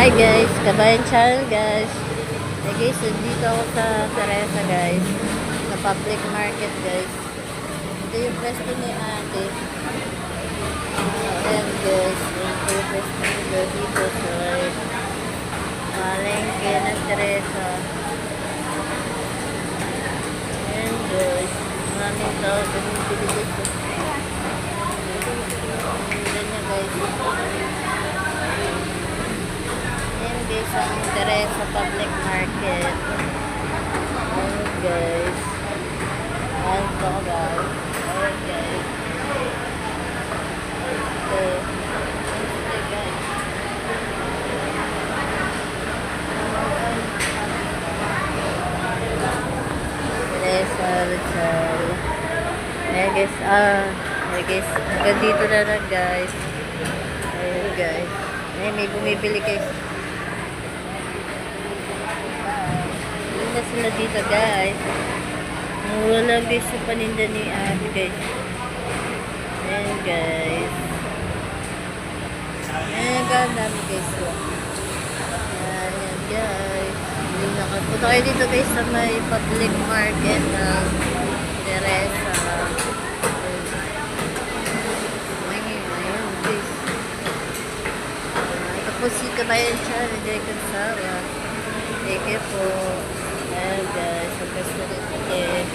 Hi guys, Kabayan Channel guys. Hey guys, nandito ako sa Teresa guys. Sa public market guys. Ito yung pwesto ni ate. Ayan guys, ito yung pwesto nila dito sa palengke ng Teresa. Ayan guys, maraming tao bumibili dito. Ayan niya guys. Ayan guys, ang Teresa Public Market. Ayan guys. Ayan po guys. Ayan guys. Ito. Ito guys. Teresa Rizal. Ayan guys. Ayan guys. Hanggang dito na lang guys. Ayan guys. Ayan, may bumibili guys. Ayan na sila dito guys. Mura lang guys yung paninda ni ate guys. Ayan guys. Ayan dami guys. Ayan guys. Punta kayo dito guys sa may public market ng Teresa. Ayan guys. Ito po si Kabayan Channel. Hindi ko sawa. Thank you po. Ayan guys. Ang best na rin.